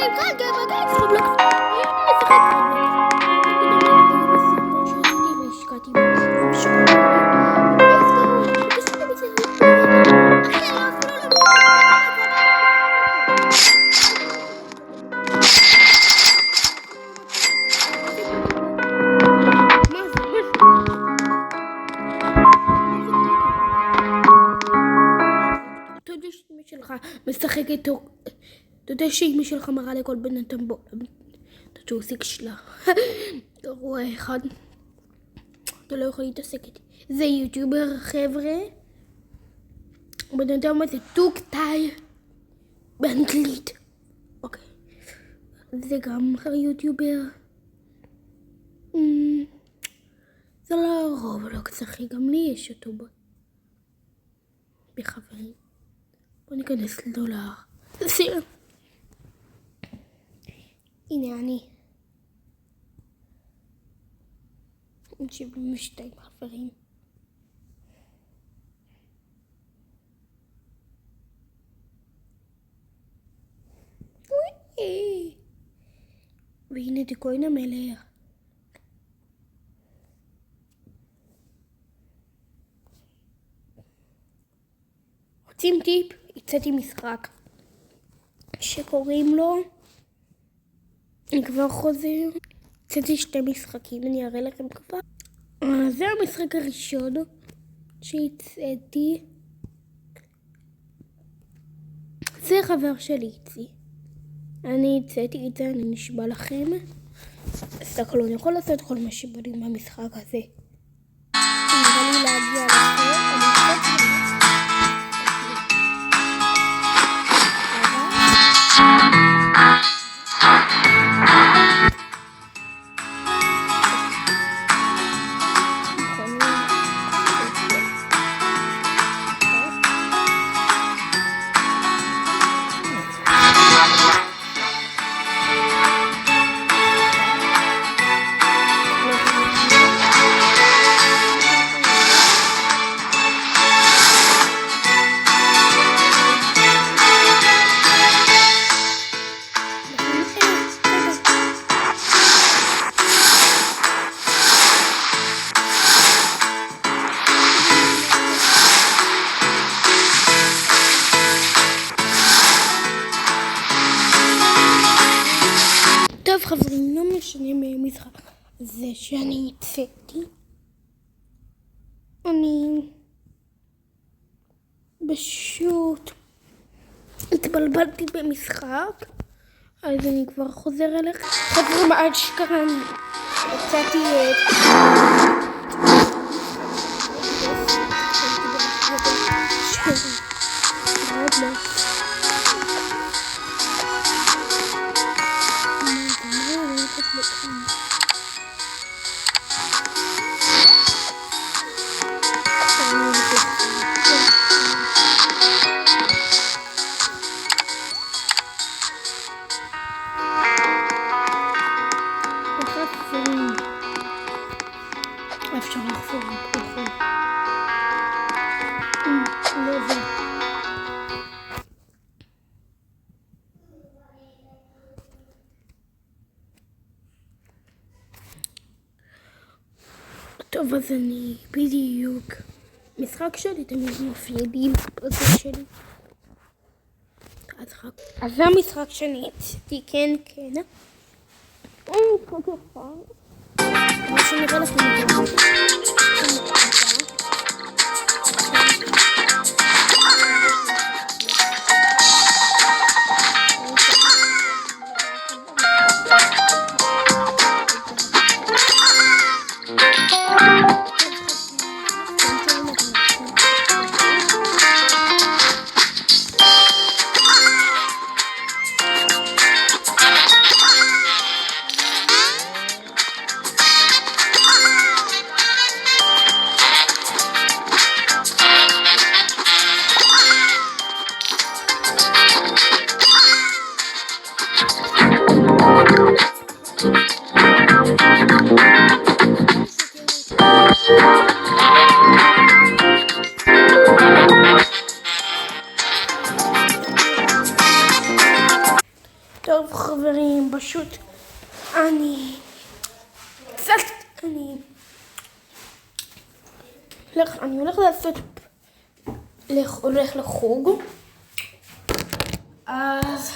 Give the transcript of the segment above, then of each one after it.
רגע, בגץ, רובלוקס. נשחק משחק איתו. אתה יודע שאמא שלך מראה לכל בן אדם בו שהוא עושה שלה גרוע אחד. אתה לא יכול להתעסק איתי. זה יוטיובר חבר'ה, בן אדם הזה טוקטאי באנגלית. אוקיי, זה גם יוטיובר. זה לא רובלוקס אחי, גם לי יש יוטיובר בחברים. בוא ניכנס לדולר. סיר. הנה אני. 72 חברים. והנה דיקוין המלך. רוצים טיפ? הצאתי משחק שקוראים לו, אני כבר חוזר, הצאתי 2 משחקים, אני אראה לכם כבר. זה המשחק הראשון שהצאתי, זה חבר שלי הצי, אני הצאתי את זה, אני נשבע לכם. תסתכלו, אני יכול לעשות כל מה שבונים במשחק הזה. אני בא לי להגיע לזה, אני חושבת חברים, לא משנה מהמשחק זה שאני הצאתי. אני פשוט התבלבלתי במשחק, אז אני כבר חוזר אליך. חברים, עד שכרן הצאתי אפשר לחזור לפתחון. לא זה. טוב, אז אני בדיוק משחק שלי תמיד מופיע לי בפרסום שלי. אז זה המשחק שאני הצאתי, כן. משחק יפה. מה שנראה לכם יותר. טוב חברים, פשוט אני הולך לעשות, הולך לחוג, אז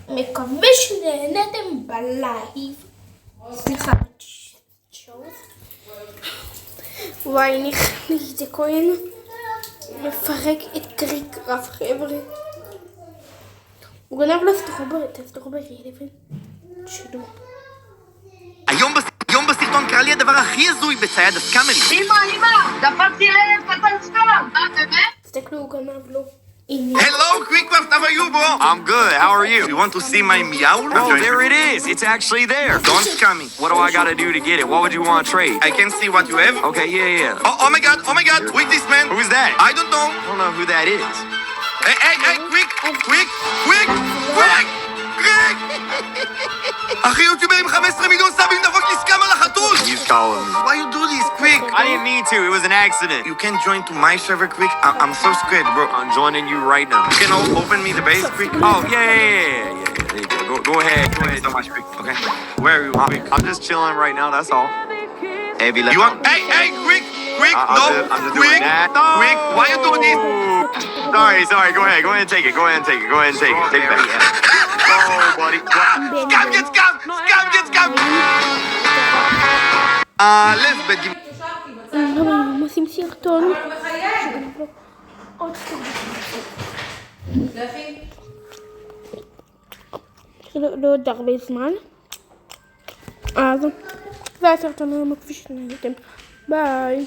מקווה שנהנתם בלייב, סליחה, וואי, נכניס את כהן, מפרק את קריק רב חבר'ה. הוא גנב לו סטרוברי, לבן שלו. היום בסרטון קרה לי הדבר הכי הזוי בצייד הסקאמרי. אמא, דפקתי לילד קטן סתם. באמת? תסתכלו, הוא גנב לו. Hello, Quickcraft, how are you, bro? I'm good, how are you? You want to see my meow? Oh, there it is. It's actually there. Don't scam me. What do I gotta do to get it? What would you want to trade? I can see what you have. Okay, yeah. Oh my god, quick this man. Who's that? I don't know. I don't know who that is. Hey, quick! אחי יוטיובר עם 15 מיליון סאבים דפוק נסכם על החתול! He's calling me. Why you do this, Quick? I didn't mean to, it was an accident. You can join to my server, Quick? I'm so scared, bro. I'm joining you right now. You can open me the base, Quick? Oh, yeah. There you go. Go ahead. Thank you so much, Quick. Okay. Where are you, Quick? I'm just chilling right now, that's all. Hey, you want... Hey, Quick! No, Quick! Quick, why you do this? Sorry, go ahead and take it. Take it back. Oh, buddy. Scam get scam! let's begin. הם עושים סרטון. לא עוד הרבה זמן. אז זה הסרטון היום כפי שנהנתם. ביי.